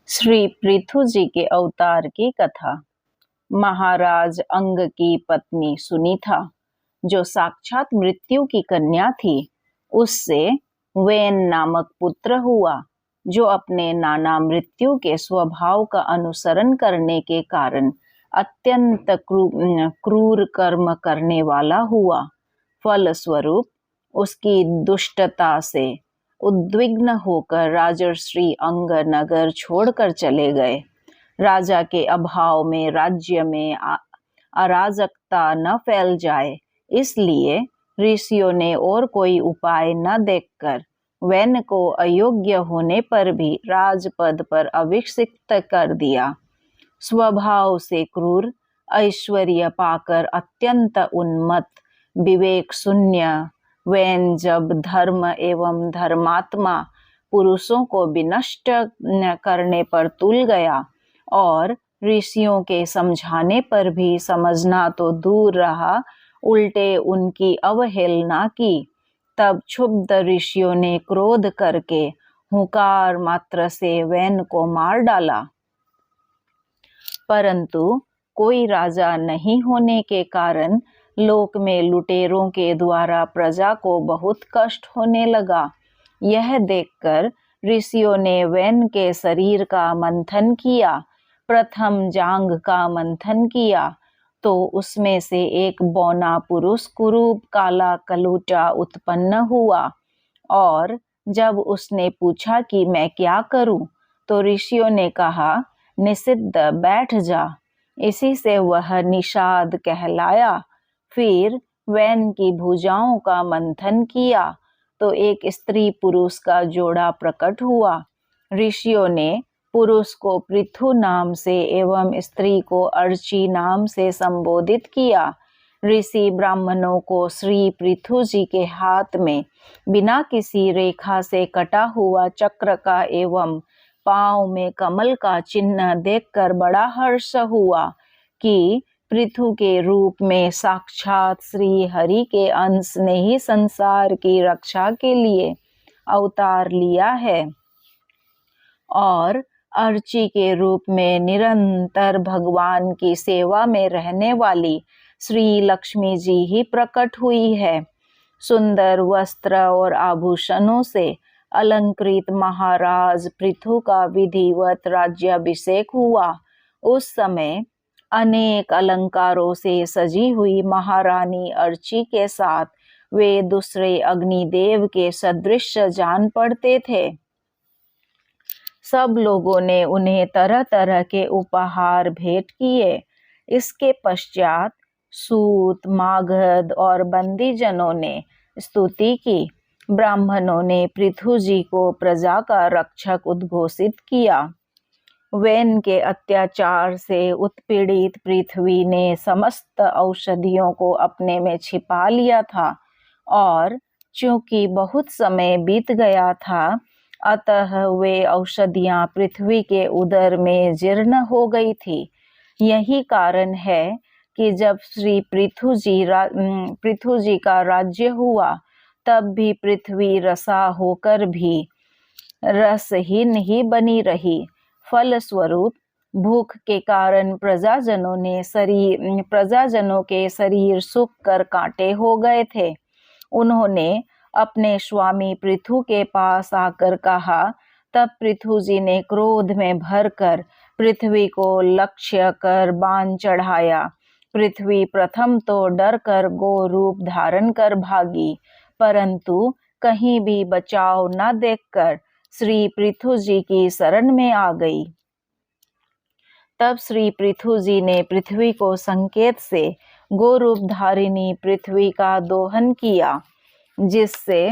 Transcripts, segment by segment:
श्री पृथु जी के अवतार की कथा। महाराज अंग की पत्नी सुनीता, जो साक्षात मृत्यु की कन्या थी, उससे वेन नामक पुत्र हुआ, जो अपने नाना मृत्यु के स्वभाव का अनुसरण करने के कारण अत्यंत क्रूर कर्म करने वाला हुआ। फलस्वरूप उसकी दुष्टता से उद्विग्न होकर राजर्षि अंग नगर छोड़कर चले गए। राजा के अभाव में राज्य में अराजकता न फैल जाए, इसलिए ऋषियों ने और कोई उपाय न देखकर वैन को अयोग्य होने पर भी राजपद पर अभिषिक्त कर दिया। स्वभाव से क्रूर, ऐश्वर्य पाकर अत्यंत उन्मत्त, विवेक शून्य वैन जब धर्म एवं धर्मात्मा पुरुषों को विनष्ट करने पर तुल गया और ऋषियों के समझाने पर भी समझना तो दूर रहा, उल्टे उनकी अवहेलना की, तब क्षुब्ध ऋषियों ने क्रोध करके हुंकार मात्र से वैन को मार डाला। परंतु कोई राजा नहीं होने के कारण लोक में लुटेरों के द्वारा प्रजा को बहुत कष्ट होने लगा। यह देखकर ऋषियों ने वैन के शरीर का मंथन किया। प्रथम जांग का मंथन किया तो उसमें से एक बौना पुरुष कुरूप काला कलूटा उत्पन्न हुआ, और जब उसने पूछा कि मैं क्या करूं, तो ऋषियों ने कहा, निषिद्ध बैठ जा। इसी से वह निषाद कहलाया। फिर वैन की भुजाओं का मंथन किया तो एक स्त्री पुरुष का जोड़ा प्रकट हुआ। ऋषियों ने पुरुष को पृथु नाम से एवं स्त्री को अर्ची नाम से संबोधित किया। ऋषि ब्राह्मणों को श्री पृथु जी के हाथ में बिना किसी रेखा से कटा हुआ चक्र का एवं पांव में कमल का चिन्ह देखकर बड़ा हर्ष हुआ कि पृथु के रूप में साक्षात श्री हरि के अंश ने ही संसार की रक्षा के लिए अवतार लिया है, और अर्ची के रूप में निरंतर भगवान की सेवा में रहने वाली श्री लक्ष्मी जी ही प्रकट हुई है। सुंदर वस्त्र और आभूषणों से अलंकृत महाराज पृथु का विधिवत राज्याभिषेक हुआ। उस समय अनेक अलंकारों से सजी हुई महारानी अर्ची के साथ वे दूसरे अग्निदेव के सदृश जान पड़ते थे। सब लोगों ने उन्हें तरह तरह के उपहार भेंट किए। इसके पश्चात सूत, मागध और बंदीजनों ने स्तुति की। ब्राह्मणों ने पृथु जी को प्रजा का रक्षक उद्घोषित किया। वैन के अत्याचार से उत्पीड़ित पृथ्वी ने समस्त औषधियों को अपने में छिपा लिया था, और चूंकि बहुत समय बीत गया था, अतः वे औषधियां पृथ्वी के उदर में जीर्ण हो गई थी। यही कारण है कि जब श्री पृथु जी का राज्य हुआ, तब भी पृथ्वी रसा होकर भी रसहीन ही बनी रही। फलस्वरूप भूख के कारण प्रजाजनों के शरीर सूख कर कांटे हो गए थे। उन्होंने अपने स्वामी पृथु के पास आकर कहा। तब पृथु जी ने क्रोध में भरकर पृथ्वी को लक्ष्य कर बाण चढ़ाया। पृथ्वी प्रथम तो डर कर गो रूप धारण कर भागी, परंतु कहीं भी बचाव न देखकर श्री पृथु जी की शरण में आ गई। तब श्री पृथु जी ने पृथ्वी को संकेत से गोरूप धारिणी पृथ्वी का दोहन किया, जिससे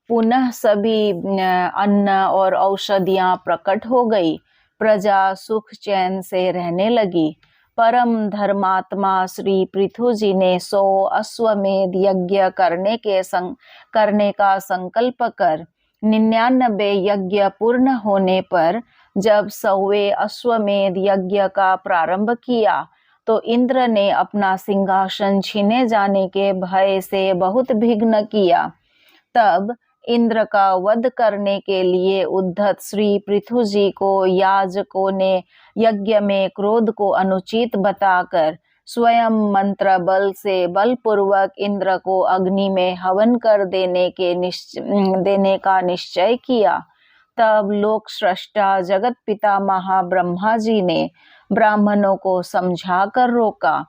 पुनः सभी अन्न और औषधियां प्रकट हो गई। प्रजा सुख चैन से रहने लगी। परम धर्मात्मा श्री पृथु जी ने 100 अश्वमेध यज्ञ करने का संकल्प कर 99 यज्ञ पूर्ण होने पर जब 100वें अश्वमेध यज्ञ का प्रारंभ किया, तो इंद्र ने अपना सिंहासन छीने जाने के भय से बहुत विघ्न किया। तब इंद्र का वध करने के लिए उद्धत श्री पृथु जी को याजकों ने यज्ञ में क्रोध को अनुचित बताकर स्वयं मंत्र बल से बलपूर्वक इंद्र को अग्नि में हवन कर देने का निश्चय किया। तब लोक सृष्टा जगत पिता महाब्रह्मा जी ने ब्राह्मणों को समझा कर रोका।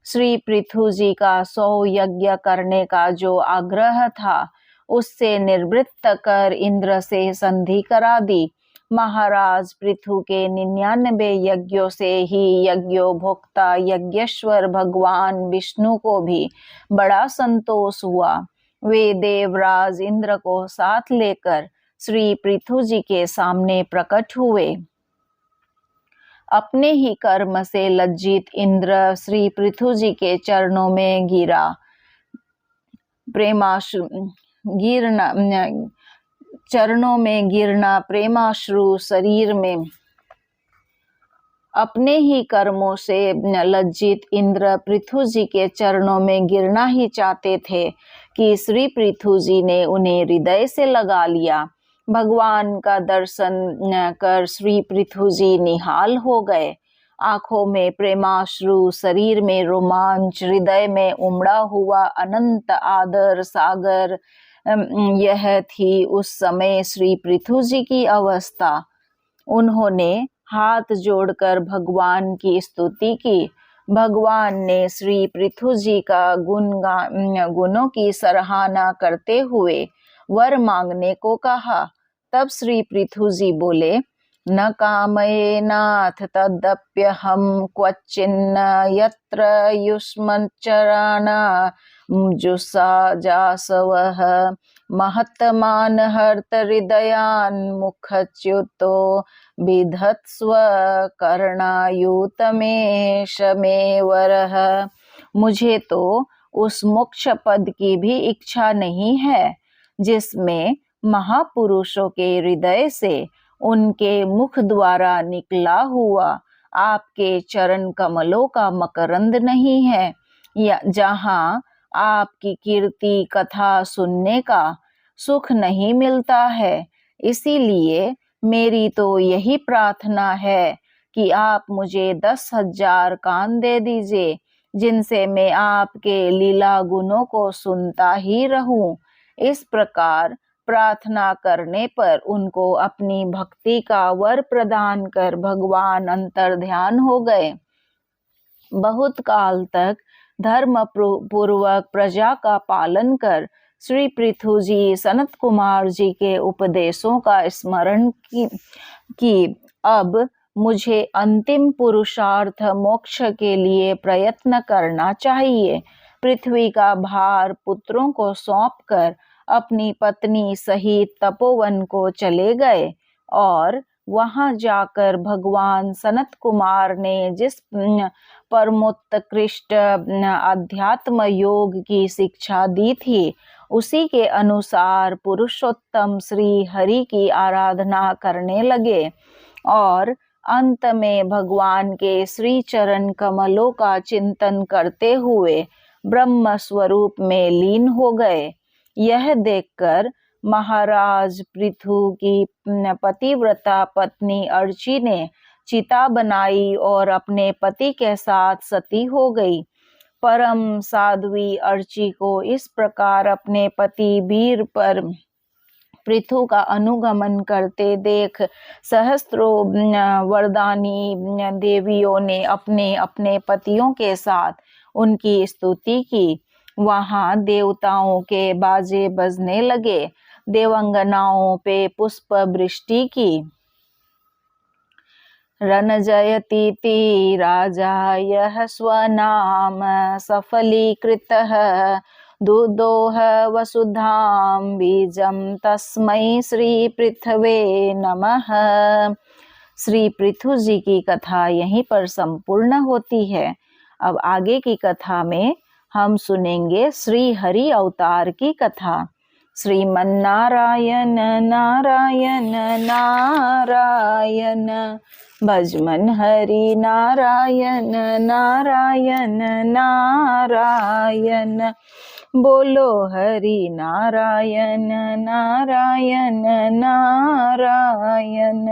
श्री पृथु जी का 100 यज्ञ करने का जो आग्रह था उससे निवृत्त कर इंद्र से संधि करा दी। महाराज पृथु के 99 यज्ञों से ही यज्ञोभोक्ता यज्ञेश्वर भगवान विष्णु को भी बड़ा संतोष हुआ। वे देवराज इंद्र को साथ लेकर श्री पृथु जी के सामने प्रकट हुए। अपने ही कर्म से लज्जित इंद्र श्री पृथु जी के चरणों में गिरना प्रेमाश्रु शरीर में अपने ही कर्मों से लज्जित इंद्र पृथु जी के चरणों में गिरना ही चाहते थे कि श्री पृथु जी ने उन्हें हृदय से लगा लिया। भगवान का दर्शन कर श्री पृथु जी निहाल हो गए। आंखों में प्रेमाश्रु, शरीर में रोमांच, हृदय में उमड़ा हुआ अनंत आदर सागर, यह थी उस समय श्री पृथु जी की अवस्था। उन्होंने हाथ जोड़कर भगवान की स्तुति की। भगवान ने श्री पृथु जी का गुणों की सराहना करते हुए वर मांगने को कहा। तब श्री पृथु जी बोले, न कामये नाथ तदप्यहम क्वचिन्न यत्र युष्मच्चराना जुषा जासवः महत्तमान हर्त हृदयान मुखच्युतो विधत्स्व कर्णायुत में शमेवरः। मुझे तो उस मोक्ष पद की भी इच्छा नहीं है जिसमें महापुरुषों के हृदय से उनके मुख द्वारा निकला हुआ आपके चरण कमलों का मकरंद नहीं है, या जहाँ आपकी कीर्ति कथा सुनने का सुख नहीं मिलता है। इसीलिए मेरी तो यही प्रार्थना है कि आप मुझे 10,000 कान दे दीजिए, जिनसे मैं आपके लीला गुणों को सुनता ही रहूं। इस प्रकार प्रार्थना करने पर उनको अपनी भक्ति का वर प्रदान कर भगवान अंतर्ध्यान हो गए। बहुत काल तक धर्म पूर्वक प्रजा का पालन कर श्री पृथु जी सनत कुमार जी के उपदेशों का स्मरण की अब मुझे अंतिम पुरुषार्थ मोक्ष के लिए प्रयत्न करना चाहिए। पृथ्वी का भार पुत्रों को सौंपकर अपनी पत्नी सहित तपोवन को चले गए और वहां जाकर भगवान सनत कुमार ने जिस परमोत्कृष्ट अध्यात्म योग की शिक्षा दी थी उसी के अनुसार पुरुषोत्तम श्री हरि की आराधना करने लगे और अंत में भगवान के श्री चरण कमलों का चिंतन करते हुए ब्रह्म स्वरूप में लीन हो गए। यह देखकर महाराज पृथु की पतिव्रता पत्नी अर्ची ने चिता बनाई और अपने पति के साथ सती हो गई। परम साध्वी अर्ची को इस प्रकार अपने पति वीर पर पृथु का अनुगमन करते देख सहस्त्रों वरदानी देवियों ने अपने अपने पतियों के साथ उनकी स्तुति की। वहां देवताओं के बाजे बजने लगे, देवंगनाओं पे पुष्प वृष्टि की। रणजयतीति राजा यह स्वनाम सफलीकृतः दुदोह वसुधाम बीजम तस्मै श्री पृथ्वे नमः। श्री पृथु जी की कथा यहीं पर संपूर्ण होती है। अब आगे की कथा में हम सुनेंगे श्री हरि अवतार की कथा। श्रीमन्नारायण नारायण नारायण, भज मन हरि नारायण नारायण नारायण, बोलो हरि नारायण नारायण नारायण।